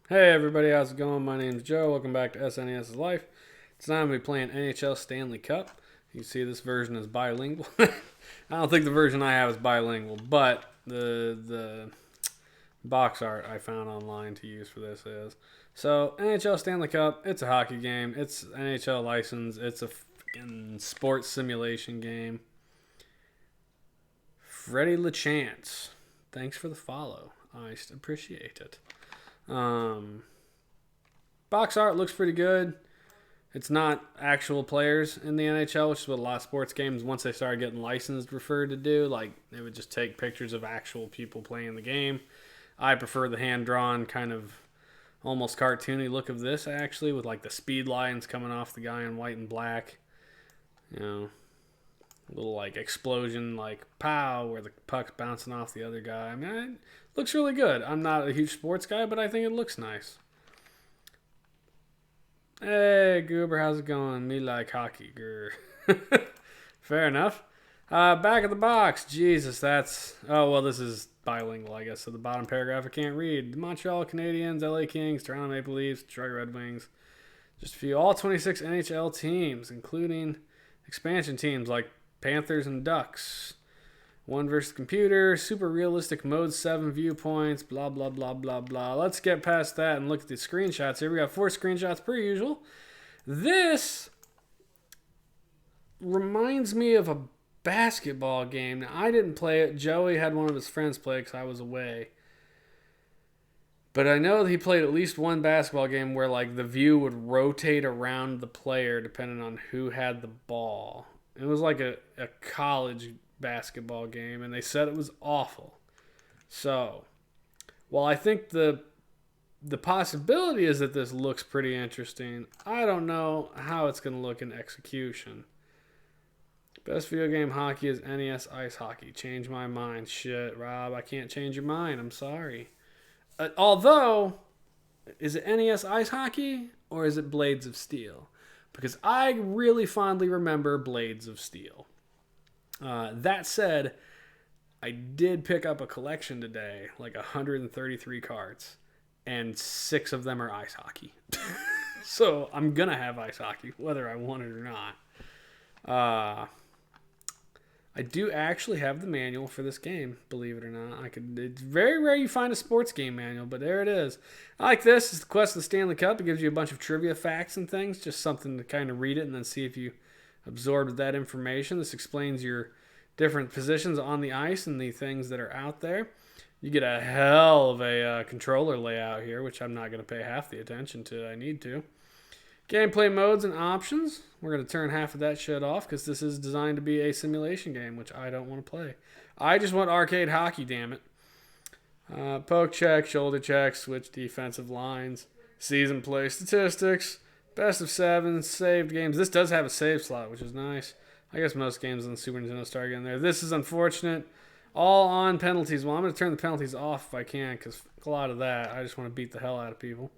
Hey everybody, how's it going? My name's Joe. Welcome back to SNES's Life. Tonight I'm going to be playing NHL Stanley Cup. You see this version is bilingual. I don't think the version I have is bilingual, but the box art I found online to use for this is. So, NHL Stanley Cup, it's a hockey game. It's NHL license. It's a freaking sports simulation game. Freddie LeChance, thanks for the follow. I appreciate it. Um, Box art looks pretty good. It's not actual players in the NHL, which is what a lot of sports games, once they started getting licensed, referred to do. Like, they would just take pictures of actual people playing the game. I prefer the hand-drawn, kind of almost cartoony look of this, actually, with like the speed lines coming off the guy in white and black. You know, a little like explosion, like pow, where the puck's bouncing off the other guy. I mean, it looks really good. I'm not a huge sports guy, but I think it looks nice. Hey, Goober, how's it going? Me like hockey, grr. Fair enough. Back of the box. Jesus, that's... Oh, well, this is bilingual, I guess. So the bottom paragraph I can't read. The Montreal Canadiens, LA Kings, Toronto Maple Leafs, Detroit Red Wings. Just a few. All 26 NHL teams, including expansion teams like Panthers and Ducks. One versus computer, super realistic mode 7 viewpoints, blah, blah, blah, blah, blah. Let's get past that and look at the screenshots here. We got 4 screenshots per usual. This reminds me of a basketball game. Now, I didn't play it. Joey had one of his friends play it because I was away. But I know that he played at least one basketball game where like the view would rotate around the player depending on who had the ball. It was like a college basketball game, and they said it was awful. So, while I think the possibility is that this looks pretty interesting, I don't know how it's going to look in execution. Best video game hockey is NES Ice Hockey. Change my mind. Shit, Rob, I can't change your mind. I'm sorry. Although, is it NES Ice Hockey or is it Blades of Steel? Because I really fondly remember Blades of Steel. That said, I did pick up a collection today, like 133 cards, and 6 of them are ice hockey. So I'm going to have ice hockey, whether I want it or not. I do actually have the manual for this game, believe it or not. It's very rare you find a sports game manual, but there it is. I like this. It's the Quest of the Stanley Cup. It gives you a bunch of trivia facts and things, just something to kind of read it and then see if you absorbed that information. This explains your different positions on the ice and the things that are out there. You get a hell of a controller layout here, which I'm not going to pay half the attention to. I need to. Gameplay modes and options. We're going to turn half of that shit off because this is designed to be a simulation game, which I don't want to play. I just want arcade hockey, damn it. Poke check, shoulder check, switch defensive lines, season play statistics, best of 7, saved games. This does have a save slot, which is nice. I guess most games on the Super Nintendo start getting there. This is unfortunate. All on penalties. Well, I'm going to turn the penalties off if I can, because a lot of that, I just want to beat the hell out of people.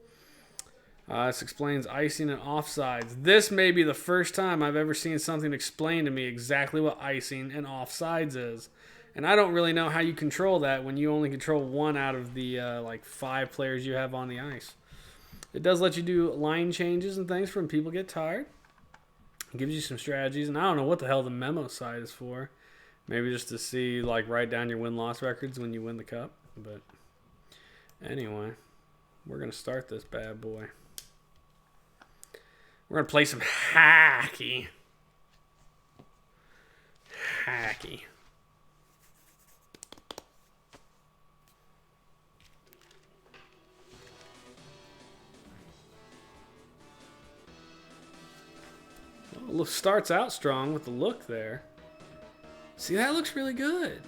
This explains icing and offsides. This may be the first time I've ever seen something explain to me exactly what icing and offsides is. And I don't really know how you control that when you only control one out of the like 5 players you have on the ice. It does let you do line changes and things for when people get tired. It gives you some strategies, and I don't know what the hell the memo side is for. Maybe just to see, like, write down your win-loss records when you win the cup. But anyway, we're going to start this bad boy. We're going to play some hockey. Hockey. Well, starts out strong with the look there. See, that looks really good.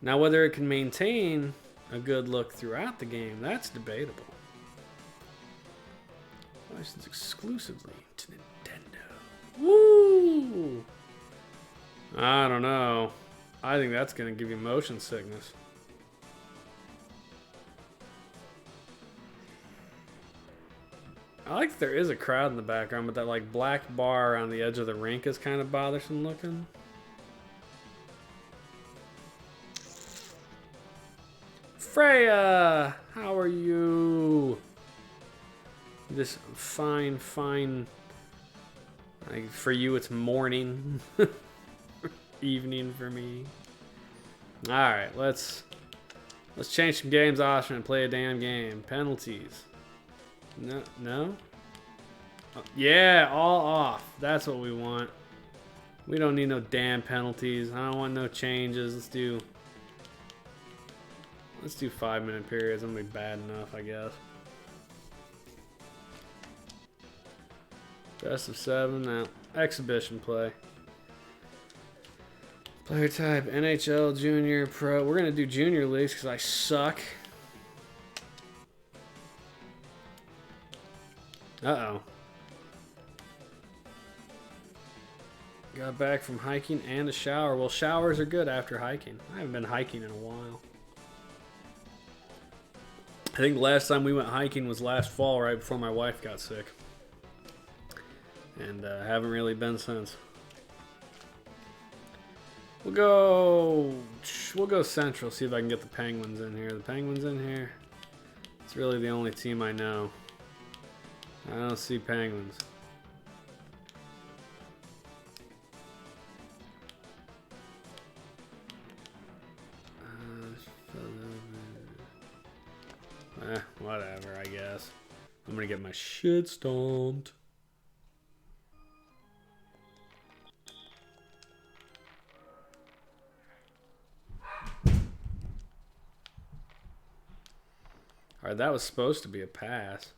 Now, whether it can maintain a good look throughout the game, that's debatable. Licensed exclusively to Nintendo. Woo! I don't know. I think that's going to give you motion sickness. I like that there is a crowd in the background, but that like black bar on the edge of the rink is kind of bothersome looking. Freya, how are you? This fine. Like for you, it's morning, evening for me. All right, let's change some games option and play a damn game. Penalties. No. Oh, yeah, all off. That's what we want. We don't need no damn penalties. I don't want no changes. Let's do 5-minute periods. I'm gonna be bad enough, I guess. Best of 7. Now exhibition play. Player type NHL, Junior, Pro. We're gonna do Junior leagues because I suck. Uh-oh. Got back from hiking and a shower. Well, showers are good after hiking. I haven't been hiking in a while. I think the last time we went hiking was last fall, right before my wife got sick. And haven't really been since. We'll go Central, see if I can get the Penguins in here. The Penguins in here. It's really the only team I know. I don't see Penguins. Whatever, I guess. I'm gonna get my shit stomped. Alright, that was supposed to be a pass.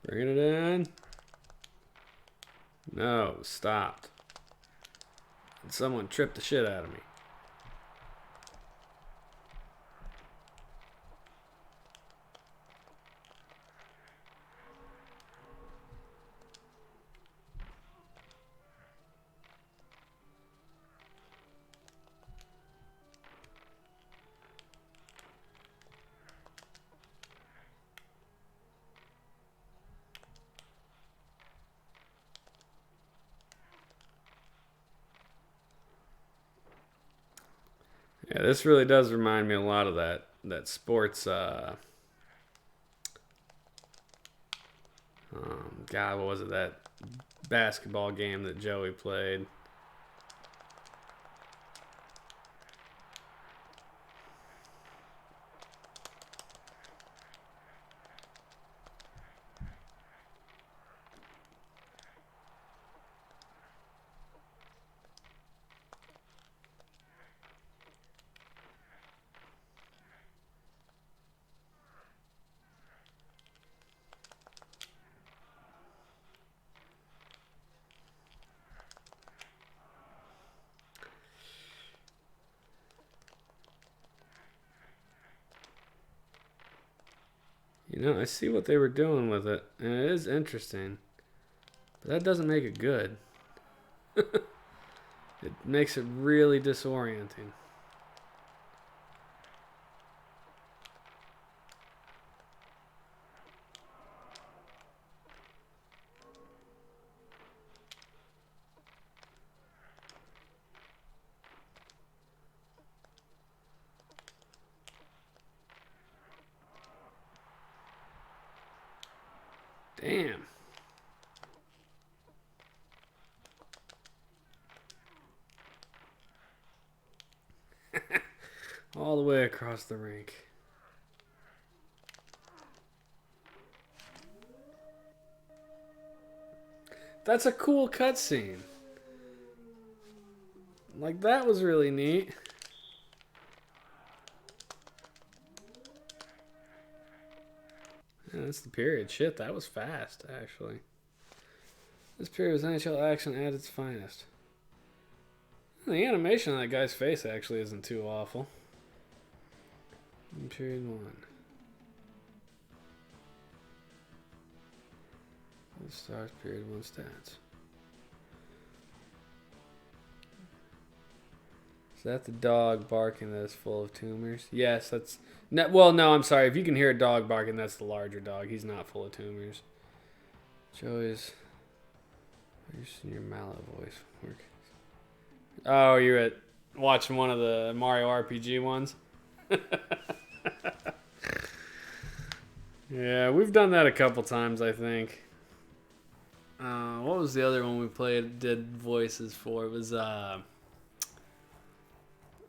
Bringing it in. No, stopped. And someone tripped the shit out of me. Yeah, this really does remind me a lot of that sports. God, what was it? That basketball game that Joey played. You know, I see what they were doing with it, and it is interesting. But that doesn't make it good. It makes it really disorienting. Damn. All the way across the rink. That's a cool cutscene. Like, that was really neat. Yeah, that's the period. Shit, that was fast, actually. This period was NHL action at its finest. The animation on that guy's face actually isn't too awful. In period 1. Stars, period 1 stats. Is that the dog barking that is full of tumors? Yes, that's... well, no, I'm sorry. If you can hear a dog barking, that's the larger dog. He's not full of tumors. Joey's. You're seeing your mallet voice work. Oh, you're at watching one of the Mario RPG ones? Yeah, we've done that a couple times, I think. What was the other one we did voices for? It was, I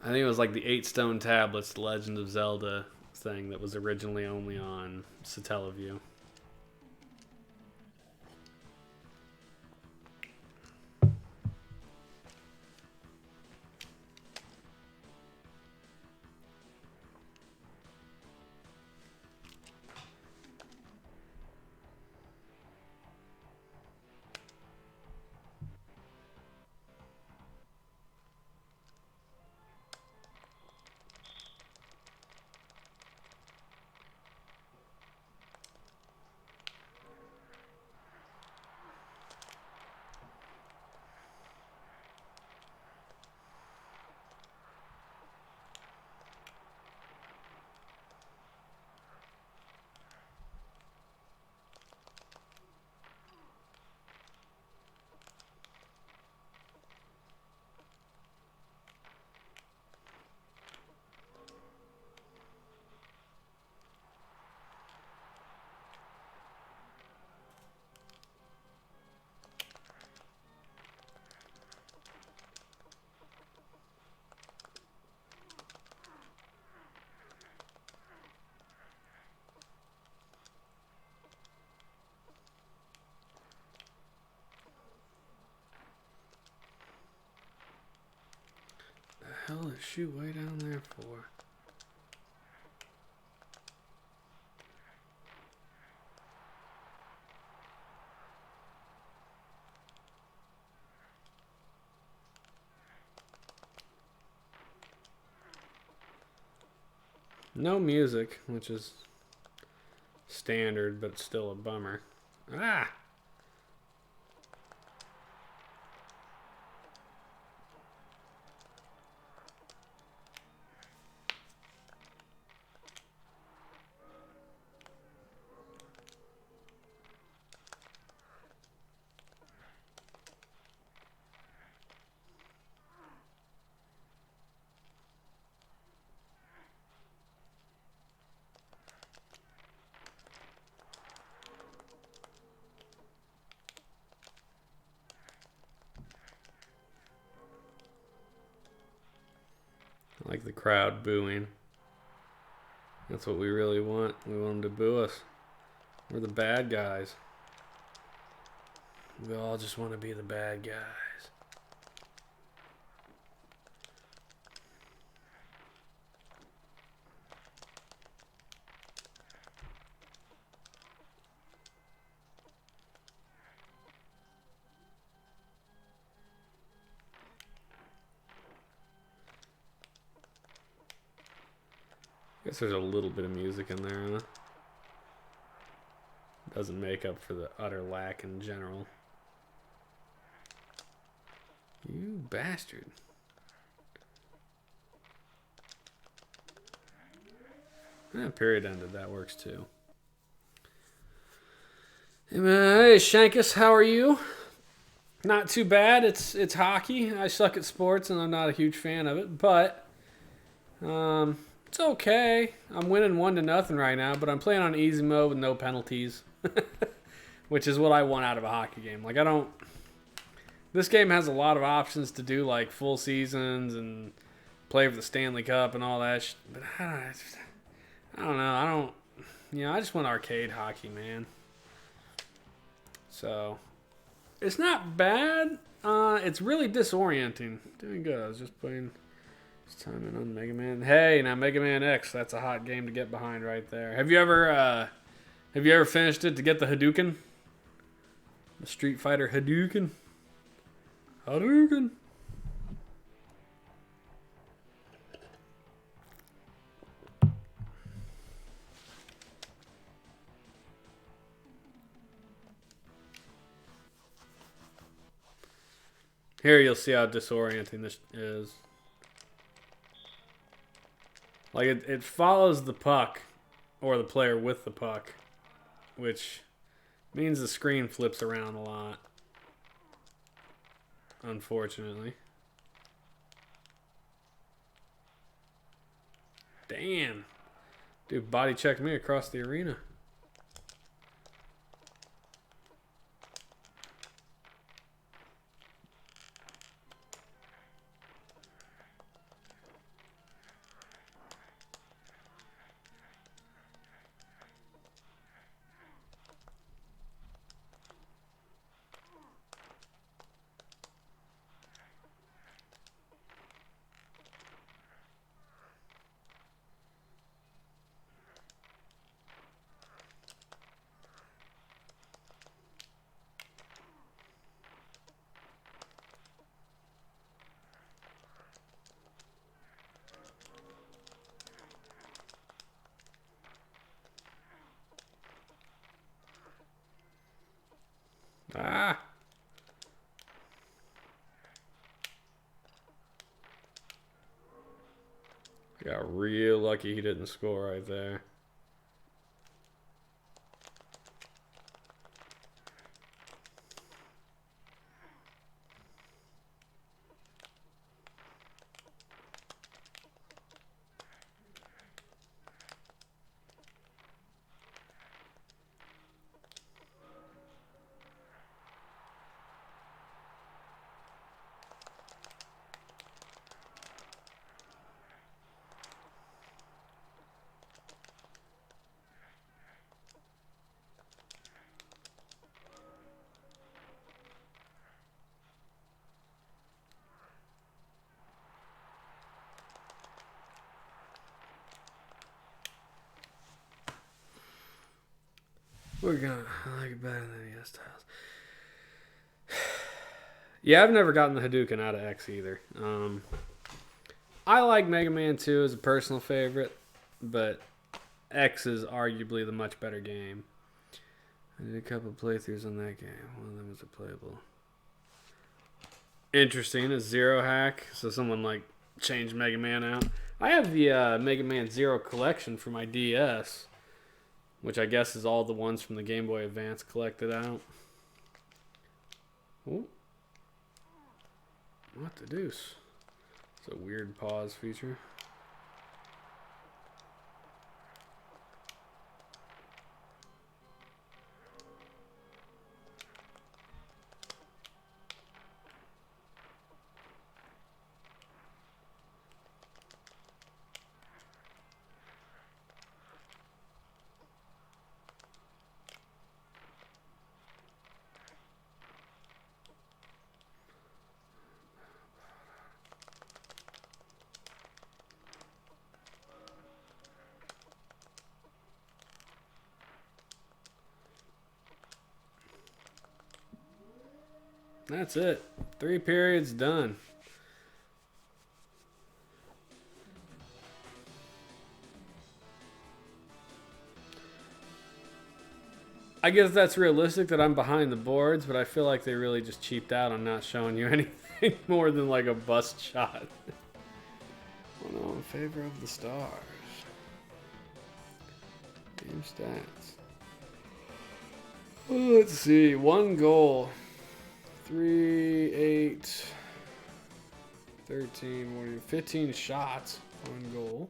think it was like the 8 Stone Tablets, the Legend of Zelda thing that was originally only on Satellaview. The hell is she way down there for? No music, which is standard, but still a bummer. Ah! I like the crowd booing. That's what we really want. We want them to boo us. We're the bad guys. We all just want to be the bad guys. I guess there's a little bit of music in there, huh? Doesn't make up for the utter lack in general. You bastard. Yeah, period ended. That works too. Hey, Shankus, how are you? Not too bad. It's hockey. I suck at sports, and I'm not a huge fan of it, but it's okay. I'm winning 1-0 right now, but I'm playing on easy mode with no penalties, which is what I want out of a hockey game. Like, I don't. This game has a lot of options to do, like full seasons and play for the Stanley Cup and all that. But I don't know. I just want arcade hockey, man. So it's not bad. It's really disorienting. Doing good. I was just playing this time in on Mega Man. Hey, now Mega Man X. That's a hot game to get behind right there. Have you ever finished it to get the Hadouken? The Street Fighter Hadouken. Hadouken. Here you'll see how disorienting this is. Like it follows the puck or the player with the puck, which Means the screen flips around a lot. Unfortunately. Damn. Dude, body checked me across the arena. Ah! I got real lucky he didn't score right there. We're gonna. I like it better than NES styles. Yeah, I've never gotten the Hadouken out of X either. I like Mega Man 2 as a personal favorite, but X is arguably the much better game. I did a couple of playthroughs on that game. One of them was a playable. Interesting, a Zero hack. So someone like changed Mega Man out. I have the Mega Man Zero collection for my DS, which I guess is all the ones from the Game Boy Advance collected out. Ooh. What the deuce? It's a weird pause feature. That's it. 3 periods done. I guess that's realistic that I'm behind the boards, but I feel like they really just cheaped out on not showing you anything more than like a bust shot. Oh no, in favor of the stars. Game stats. Let's see. 1 goal. 3, 8, 13, 15 shots, 1 goal.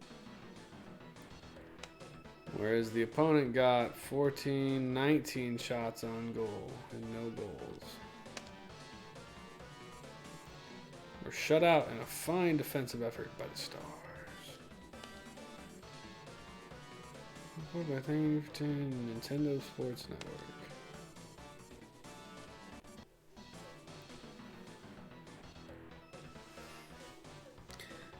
Whereas the opponent got 14, 19 shots on goal and no goals. We're shut out in a fine defensive effort by the Stars. Reported by Nintendo Sports Network.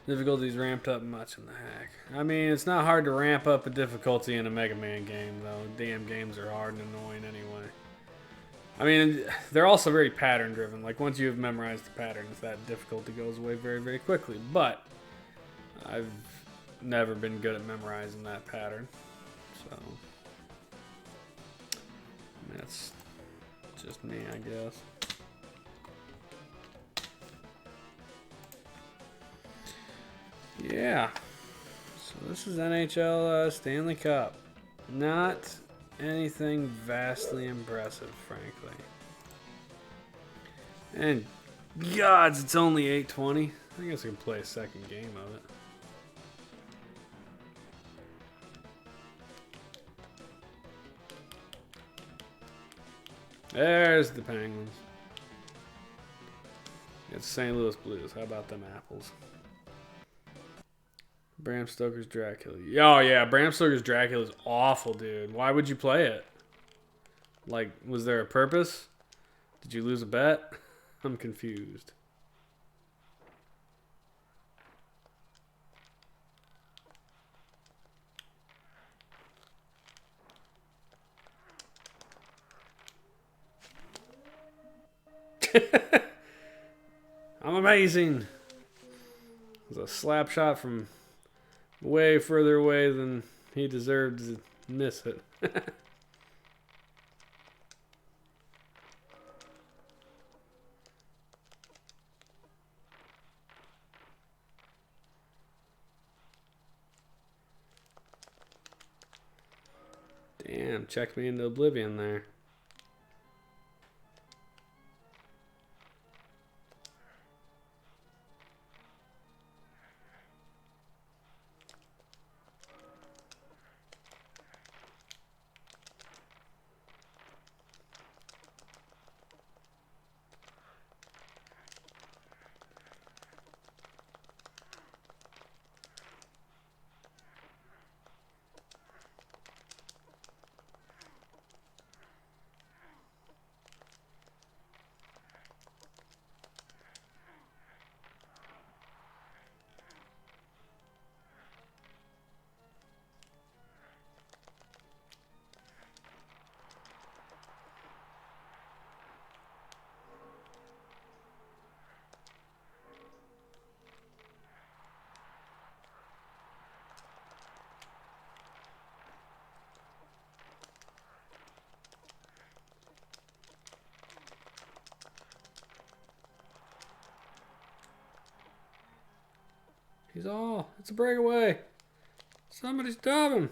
Difficulty's ramped up much in the hack. I mean, it's not hard to ramp up a difficulty in a Mega Man game, though. Damn games are hard and annoying anyway. I mean, they're also very pattern driven. Like, once you've memorized the patterns, that difficulty goes away very, very quickly. But I've never been good at memorizing that pattern. So, that's just me, I guess. Yeah, so this is NHL Stanley Cup. Not anything vastly impressive, frankly. And gods, it's only 8:20. I guess I can play a second game of it. There's the Penguins. It's St. Louis Blues. How about them apples? Bram Stoker's Dracula. Oh, yeah. Bram Stoker's Dracula is awful, dude. Why would you play it? Like, was there a purpose? Did you lose a bet? I'm confused. I'm amazing. It was a slap shot from way further away than he deserved to miss it. Damn, checked me into oblivion there. It's a breakaway. Somebody stop him.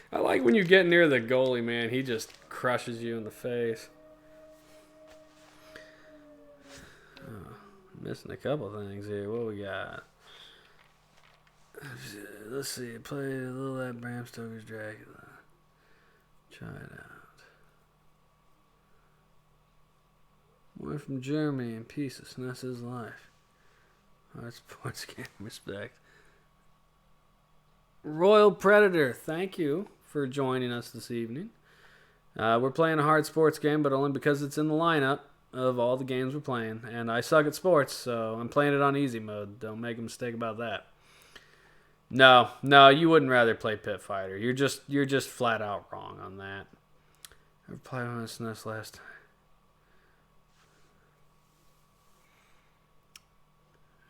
I like when you get near the goalie, man. He just crushes you in the face. Oh, missing a couple things here. What we got? Let's see. Play a little at Bram Stoker's Dracula. Try it out. More from Germany and peace. SNES is life. Hard sports game. Respect. Royal Predator, thank you for joining us this evening. We're playing a hard sports game, but only because it's in the lineup of all the games we're playing. And I suck at sports, so I'm playing it on easy mode. Don't make a mistake about that. No, you wouldn't rather play Pit Fighter. You're just flat out wrong on that. I played on SNES last time.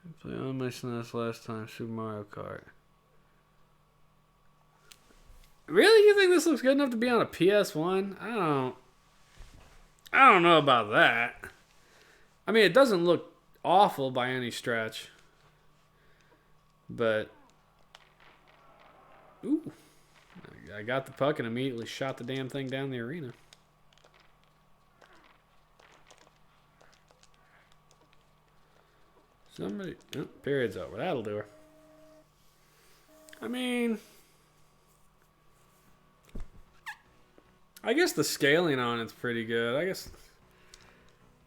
I played on my SNES last time. Super Mario Kart. Really? You think this looks good enough to be on a PS1? I don't know about that. I mean, it doesn't look awful by any stretch. But ooh. I got the puck and immediately shot the damn thing down the arena. Somebody, oh, period's over. That'll do her. I mean, I guess the scaling on it's pretty good.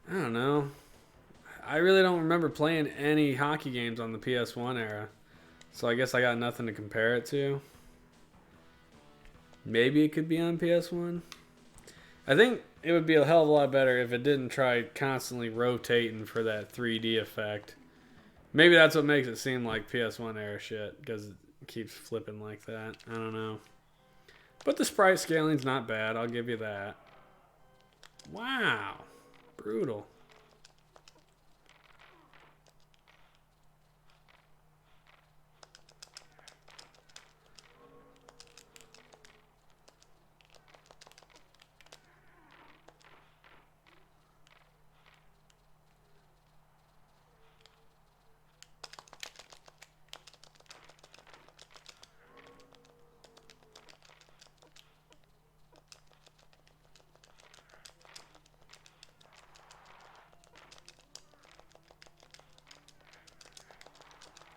I don't know. I really don't remember playing any hockey games on the PS1 era. So I guess I got nothing to compare it to. Maybe it could be on PS1. I think it would be a hell of a lot better if it didn't try constantly rotating for that 3D effect. Maybe that's what makes it seem like PS1 era shit, because it keeps flipping like that. I don't know. But the sprite scaling's not bad, I'll give you that. Wow. Brutal.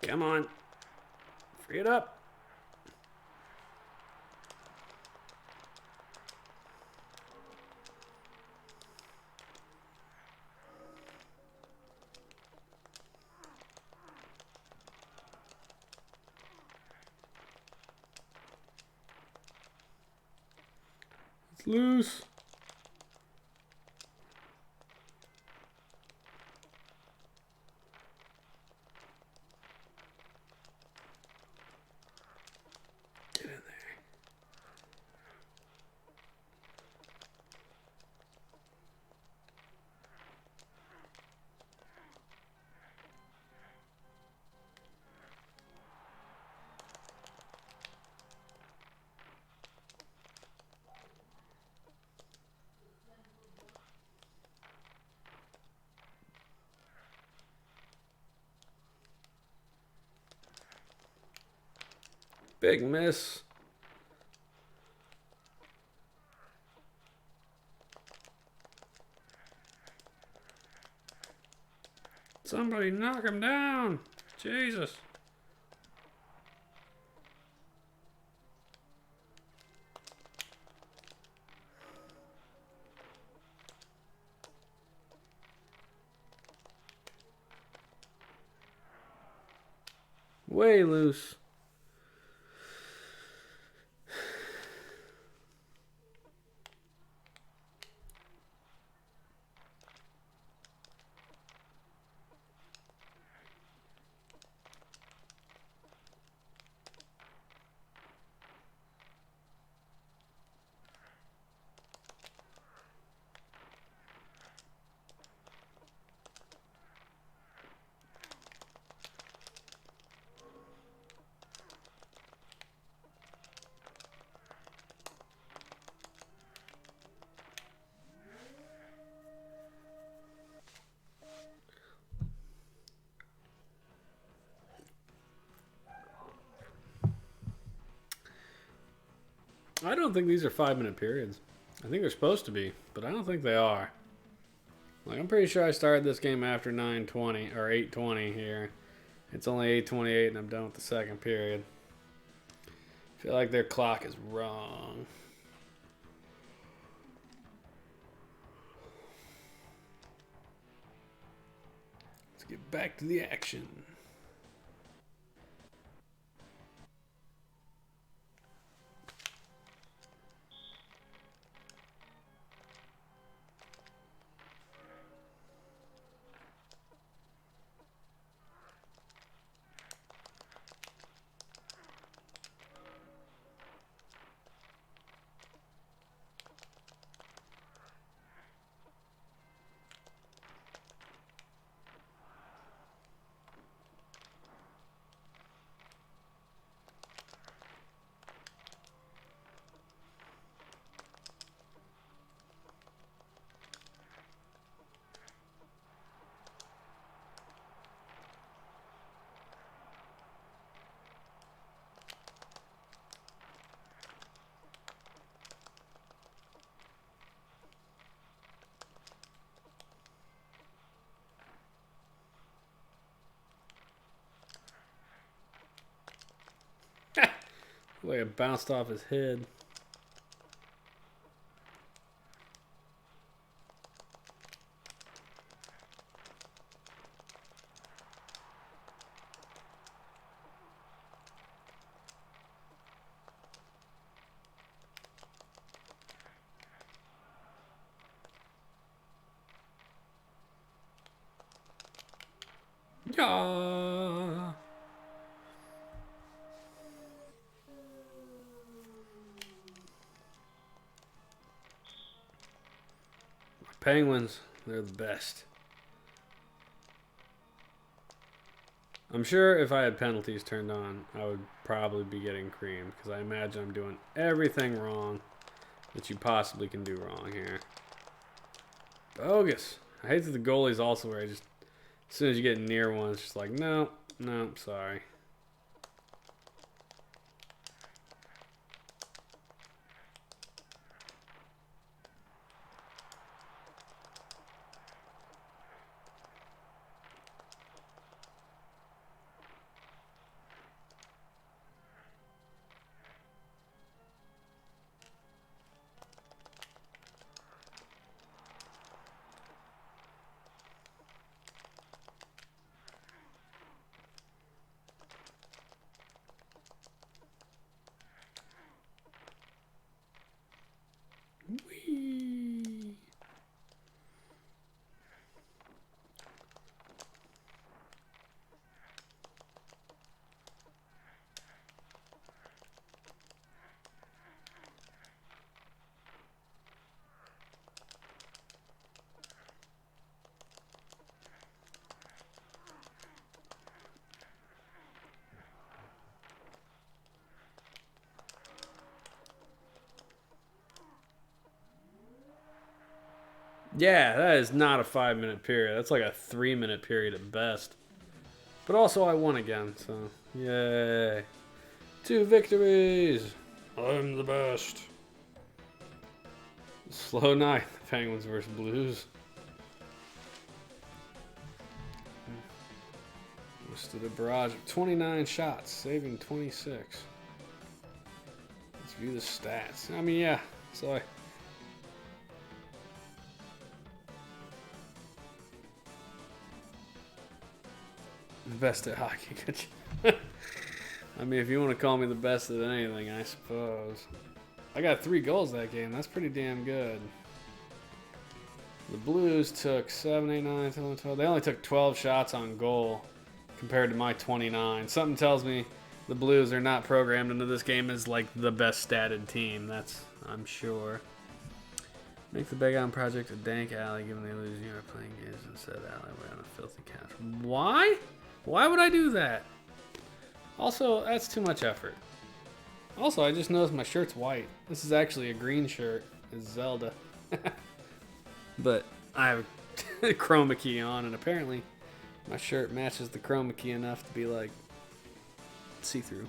Come on. Free it up. It's loose. Get in there. Big miss. Somebody knock him down. Jesus. Way loose. I don't think these are 5-minute periods. I think they're supposed to be, but I don't think they are. Like, I'm pretty sure I started this game after 9:20 or 8:20 here. It's only 8:28 and I'm done with the second period. I feel like their clock is wrong. Let's get back to the action. The way it bounced off his head. Yeah. Penguins, they're the best. I'm sure if I had penalties turned on, I would probably be getting creamed because I imagine I'm doing everything wrong that you possibly can do wrong here. Bogus. I hate that the goalie's also where I just, as soon as you get near one, it's just like, no, sorry. Whee. Yeah, that is not a 5-minute period. That's like a 3-minute period at best. But also, I won again, so yay. 2 victories. I'm the best. Slow night. Penguins versus Blues. Listed a barrage of 29 shots, saving 26. Let's view the stats. I mean, yeah. So the best at hockey. I mean, if you want to call me the best at anything, I suppose. I got 3 goals that game. That's pretty damn good. The Blues took 7, 8, 9, 10, 12. They only took 12 shots on goal compared to my 29. Something tells me the Blues are not programmed into this game as like the best statted team. That's, I'm sure. Make the Big Island Project a dank alley given they lose. You are playing games instead alleyway on a filthy couch. Why? Why would I do that? Also, that's too much effort. Also, I just noticed my shirt's white. This is actually a green shirt. It's Zelda. But I have a chroma key on, and apparently my shirt matches the chroma key enough to be like see-through.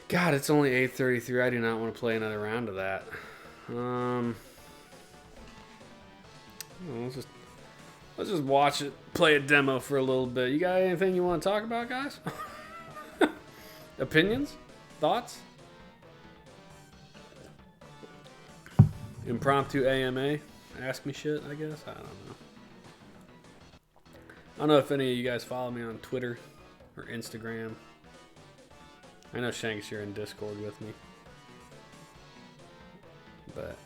God, it's only 8:33. I do not want to play another round of that. Let's just watch it, play a demo for a little bit. You got anything you want to talk about, guys? Opinions? Thoughts? Impromptu AMA? Ask me shit, I guess? I don't know. I don't know if any of you guys follow me on Twitter or Instagram. I know Shanks, you're in Discord with me. But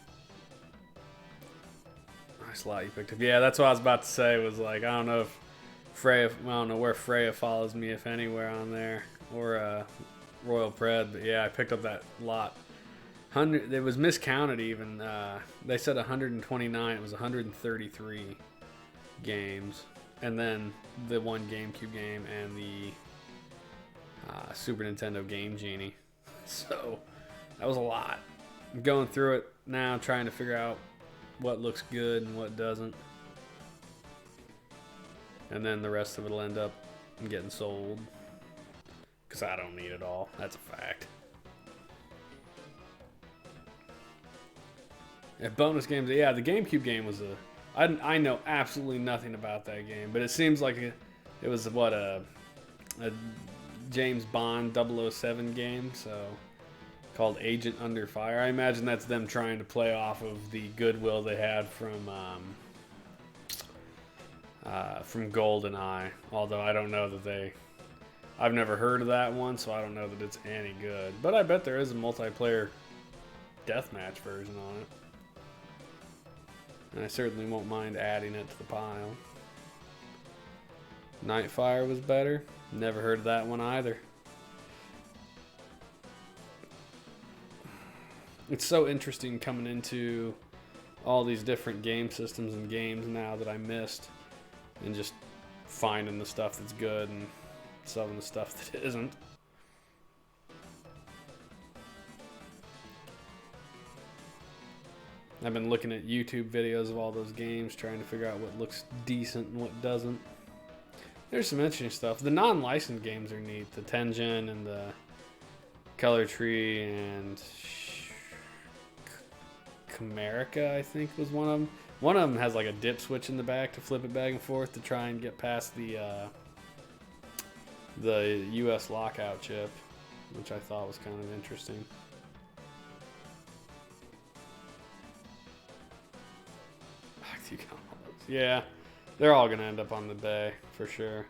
nice lot you picked up. Yeah, that's what I was about to say. Was like, I don't know if Freya, I don't know where Freya follows me, if anywhere on there, or Royal Pred. But yeah, I picked up that lot. It was miscounted even. They said 129. It was 133 games, and then the one GameCube game and the Super Nintendo Game Genie. So that was a lot. I'm going through it now, trying to figure out what looks good and what doesn't, and then the rest of it will end up getting sold because I don't need it all. That's a fact. Yeah, bonus games. Yeah, the GameCube game was I know absolutely nothing about that game, but it seems like it was a James Bond 007 game, so called Agent Under Fire. I imagine that's them trying to play off of the goodwill they had from GoldenEye. Although I don't know that I've never heard of that one, so I don't know that it's any good. But I bet there is a multiplayer deathmatch version on it. And I certainly won't mind adding it to the pile. Nightfire was better. Never heard of that one either. It's so interesting coming into all these different game systems and games now that I missed, and just finding the stuff that's good and selling the stuff that isn't. I've been looking at YouTube videos of all those games, trying to figure out what looks decent and what doesn't. There's some interesting stuff. The non-licensed games are neat. The Tengen and the Color Tree and Chimerica, I think, was one of them. One of them has like a dip switch in the back to flip it back and forth to try and get past the US lockout chip, which I thought was kind of interesting. Yeah, they're all going to end up on the bay, for sure.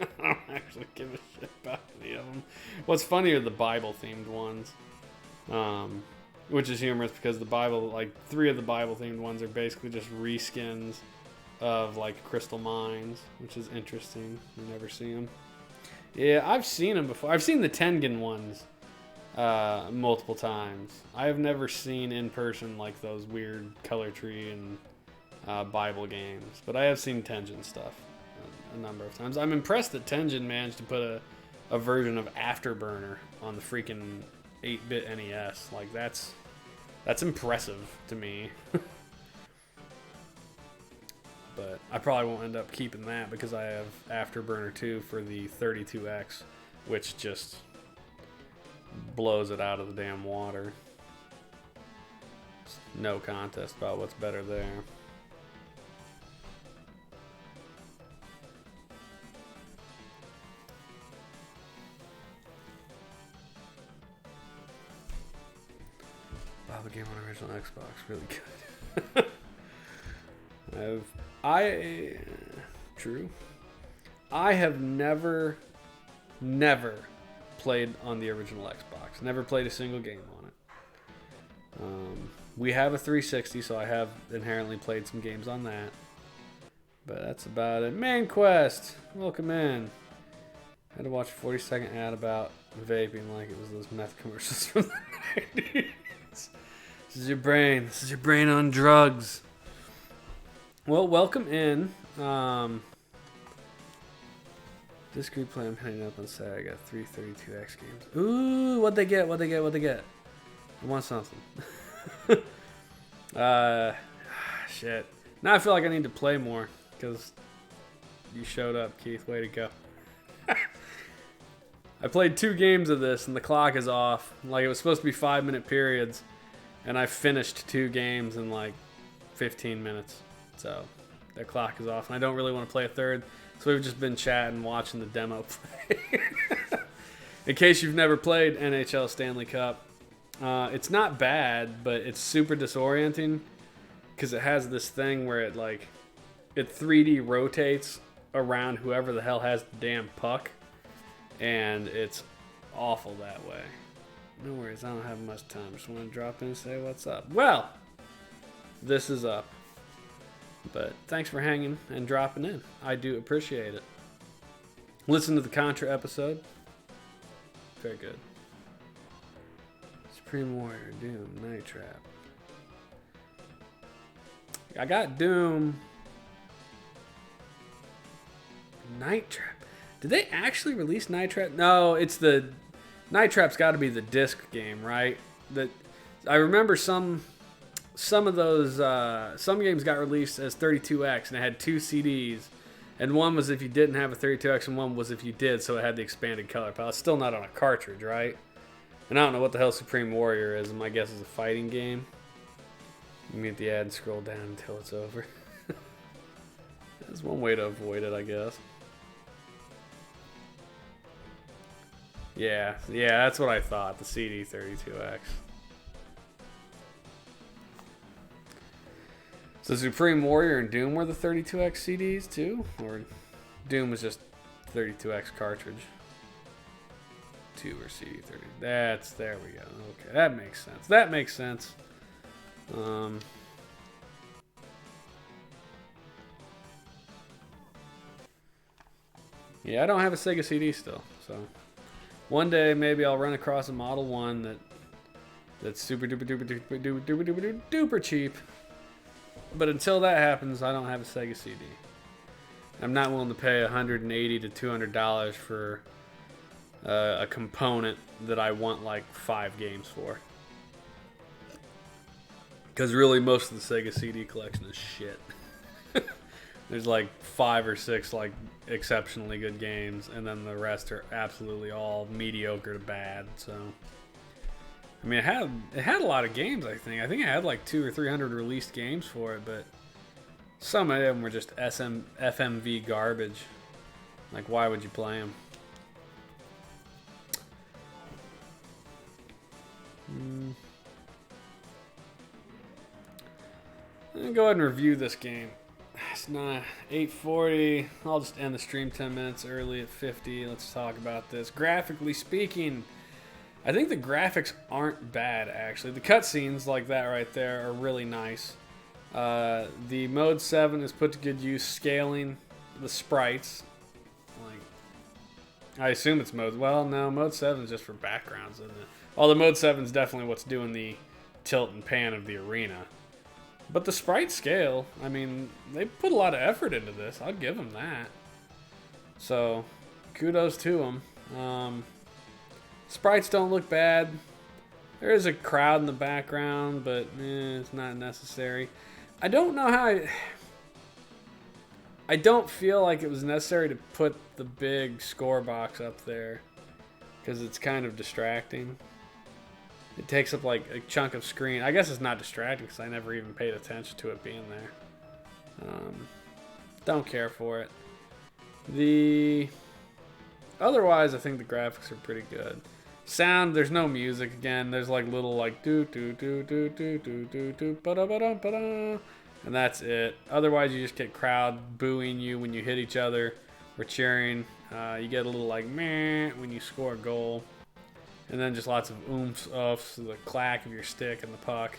I don't actually give a shit about any of them. What's funny are the Bible-themed ones, which is humorous because the Bible, like 3 of the Bible-themed ones are basically just reskins of like crystal mines, which is interesting. You never see them. Yeah, I've seen them before. I've seen the Tengen ones multiple times. I have never seen in person like those weird Color Tree and Bible games, but I have seen Tengen stuff a number of times. I'm impressed that Tengen managed to put a version of Afterburner on the freaking 8-bit NES. Like that's impressive to me. But I probably won't end up keeping that because I have Afterburner 2 for the 32X, which just blows it out of the damn water. No contest about what's better there. The game on original Xbox, really good. I have never played on the original Xbox. Never played a single game on it. We have a 360, so I have inherently played some games on that. But that's about it. Main quest, welcome in. I had to watch a 40-second ad about vaping like it was those meth commercials from the 90s. This is your brain. This is your brain on drugs. Well, welcome in. This group play I'm hitting up on Saturday. I got 3 32X games. Ooh, what'd they get? I want something. Shit. Now I feel like I need to play more because you showed up, Keith. Way to go. I played 2 games of this and the clock is off. Like it was supposed to be 5-minute periods. And I finished 2 games in like 15 minutes. So the clock is off. And I don't really want to play a third. So we've just been chatting, watching the demo play. In case you've never played NHL Stanley Cup, it's not bad, but it's super disorienting. Because it has this thing where it 3D rotates around whoever the hell has the damn puck. And it's awful that way. No worries, I don't have much time. Just want to drop in and say what's up. Well, this is up. But thanks for hanging and dropping in. I do appreciate it. Listen to the Contra episode. Very good. Supreme Warrior, Doom, Night Trap. I got Doom. Night Trap. Did they actually release Night Trap? No, it's the... Night Trap's got to be the disc game, right? I remember some of those some games got released as 32X and it had 2 CDs, and one was if you didn't have a 32X and one was if you did, so it had the expanded color palette. It's still not on a cartridge, right? And I don't know what the hell Supreme Warrior is. My guess is a fighting game. You can get the ad and scroll down until it's over. That's one way to avoid it, I guess. Yeah, that's what I thought, the CD32X. So Supreme Warrior and Doom were the 32X CDs too? Or Doom was just 32X cartridge? 2 or CD30. There we go. Okay, that makes sense. Yeah, I don't have a Sega CD still, so one day maybe I'll run across a Model 1 that's super duper duper duper duper duper duper duper cheap. But until that happens, I don't have a Sega CD. I'm not willing to pay $180 to $200 for a component that I want like 5 games for. Because really, most of the Sega CD collection is shit. There's like 5 or 6 like exceptionally good games, and then the rest are absolutely all mediocre to bad. So, I mean, it had a lot of games. I think it had like 200 or 300 released games for it, but some of them were just FMV garbage. Like, why would you play them? I'm gonna go ahead and review this game. It's not 8:40. I'll just end the stream 10 minutes early at 50. Let's talk about this. Graphically speaking, I think the graphics aren't bad, actually. The cutscenes like that right there are really nice. The Mode 7 is put to good use scaling the sprites. Like, I assume it's Mode... Well, no, Mode 7 is just for backgrounds, isn't it? Although Mode 7 is definitely what's doing the tilt and pan of the arena. But the sprite scale, I mean, they put a lot of effort into this. I'd give them that. So, kudos to them. Sprites don't look bad. There is a crowd in the background, but it's not necessary. I don't know how I don't feel like it was necessary to put the big score box up there, because it's kind of distracting. It takes up like a chunk of screen. I guess it's not distracting because I never even paid attention to it being there. Don't care for it. Otherwise, I think the graphics are pretty good. Sound, there's no music again. There's like little like do do do do do do do do ba da ba da ba da, and that's it. Otherwise, you just get crowd booing you when you hit each other or cheering. You get a little like meh when you score a goal. And then just lots of oomph, the clack of your stick and the puck.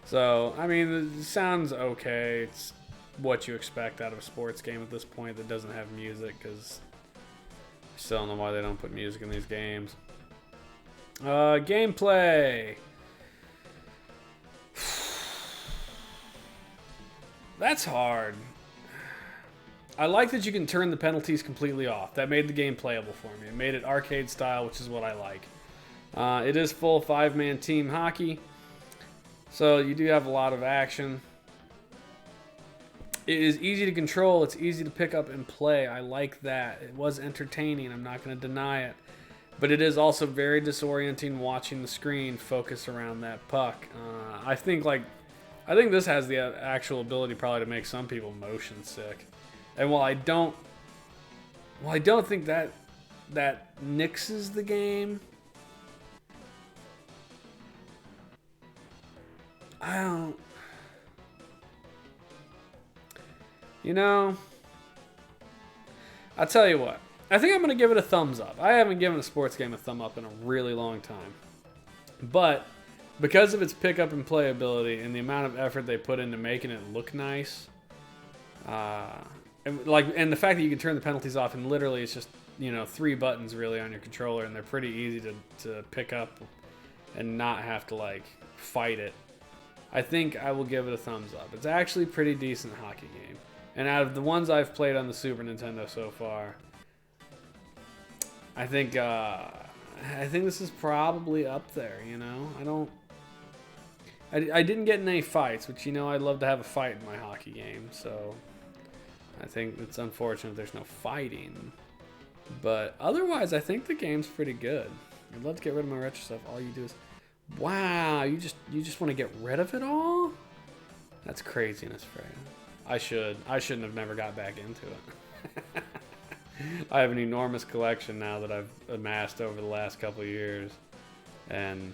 So, I mean, it sounds okay. It's what you expect out of a sports game at this point that doesn't have music, because I still don't know why they don't put music in these games. Gameplay. That's hard. I like that you can turn the penalties completely off. That made the game playable for me. It made it arcade style, which is what I like. It is full 5-man team hockey, so you do have a lot of action. It is easy to control. It's easy to pick up and play. I like that. It was entertaining. I'm not going to deny it. But it is also very disorienting watching the screen focus around that puck. I think this has the actual ability probably to make some people motion sick. And while I don't think that nixes the game, I'll tell you what. I think I'm going to give it a thumbs up. I haven't given a sports game a thumb up in a really long time. But because of its pickup and playability and the amount of effort they put into making it look nice, and the fact that you can turn the penalties off and literally it's just 3 buttons really on your controller, and they're pretty easy to pick up and not have to like fight it. I think I will give it a thumbs up. It's actually a pretty decent hockey game. And out of the ones I've played on the Super Nintendo so far, I think this is probably up there, I didn't get in any fights, which I'd love to have a fight in my hockey game, so I think it's unfortunate there's no fighting. But otherwise, I think the game's pretty good. I'd love to get rid of my retro stuff. All you do is, wow, you just want to get rid of it all? That's craziness, Freya. I shouldn't have never got back into it. I have an enormous collection now that I've amassed over the last couple of years, and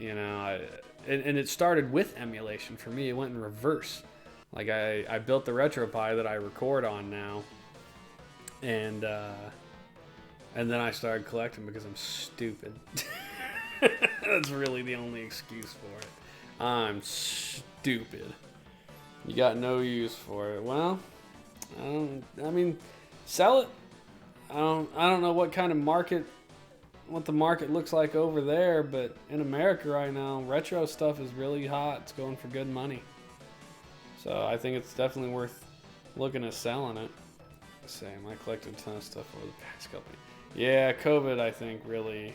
and it started with emulation for me. It went in reverse. Like I built the RetroPie that I record on now, and then I started collecting because I'm stupid. That's really the only excuse for it. I'm stupid. You got no use for it. Well, I mean, sell it. I don't know what kind of market, what the market looks like over there, but in America right now, retro stuff is really hot. It's going for good money. So I think it's definitely worth looking at selling it. Same, I collected a ton of stuff over the past couple. Yeah, COVID, I think, really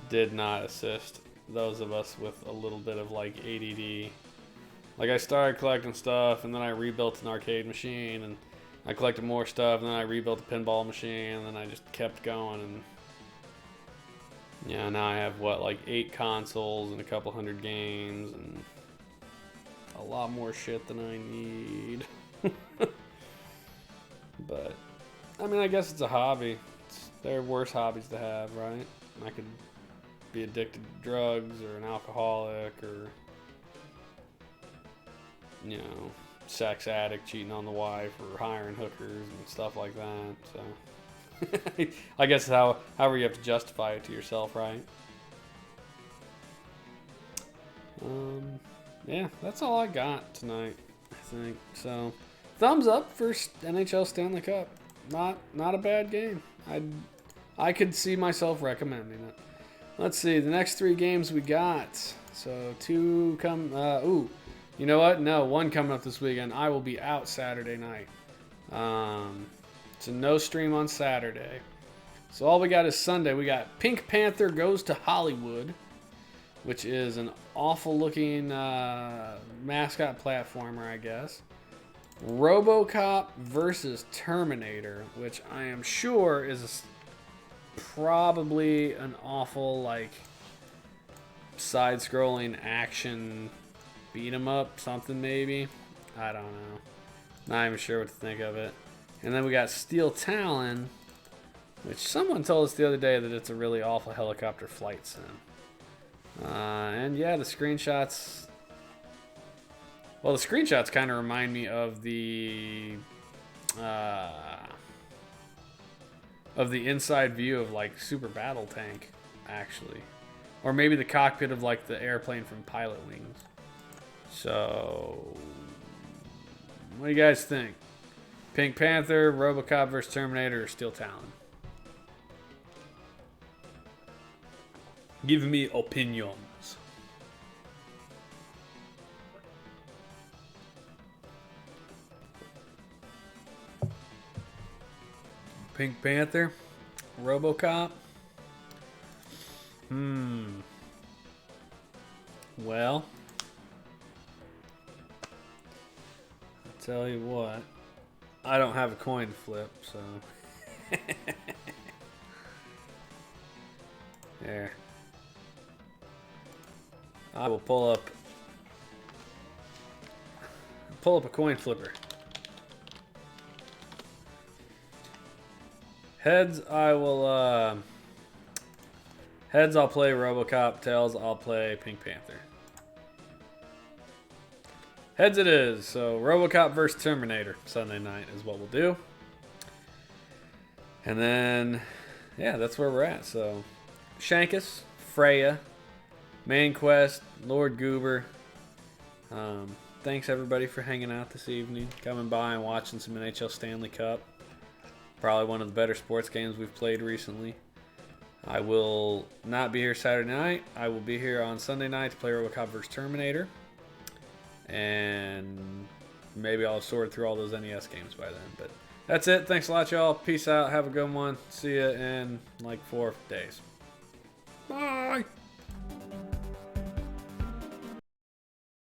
did not assist those of us with a little bit of like ADD. Like, I started collecting stuff, and then I rebuilt an arcade machine, and I collected more stuff, and then I rebuilt a pinball machine, and then I just kept going. And yeah, now I have what, like 8 consoles and a couple hundred games, and a lot more shit than I need. But I mean, I guess it's a hobby. There are worse hobbies to have, right? I could be addicted to drugs, or an alcoholic, or, you know, sex addict, cheating on the wife, or hiring hookers and stuff like that. So I guess however you have to justify it to yourself, right? Yeah, that's all I got tonight, I think. So thumbs up for NHL Stanley Cup. Not a bad game. I could see myself recommending it. Let's see, the next 3 games we got. So 2 come. You know what? No, 1 coming up this weekend. I will be out Saturday night. So no stream on Saturday. So all we got is Sunday. We got Pink Panther Goes to Hollywood, which is an awful looking mascot platformer, I guess. RoboCop versus Terminator, which I am sure is probably an awful, like, side-scrolling action beat 'em up, something maybe. I don't know. Not even sure what to think of it. And then we got Steel Talon, which someone told us the other day that it's a really awful helicopter flight sim. And yeah, the screenshots. Well, the screenshots kind of remind me of the inside view of like Super Battle Tank, actually, or maybe the cockpit of like the airplane from Pilot Wings. So, what do you guys think? Pink Panther, RoboCop vs. Terminator, or Steel Talon? Give me opinions. Pink Panther, RoboCop. Well, I'll tell you what. I don't have a coin to flip, so. There. I will pull up a coin flipper. Heads, heads, I'll play RoboCop. Tails, I'll play Pink Panther. Heads it is. So RoboCop versus Terminator Sunday night is what we'll do. And then, yeah, that's where we're at. So Shankus, Freya, Main Quest, Lord Goober. Thanks everybody for hanging out this evening, coming by and watching some NHL Stanley Cup. Probably one of the better sports games we've played recently. I will not be here Saturday night. I will be here on Sunday night to play RoboCop vs. Terminator. And maybe I'll have sorted through all those NES games by then. But that's it. Thanks a lot, y'all. Peace out. Have a good one. See ya in like 4 days. Bye.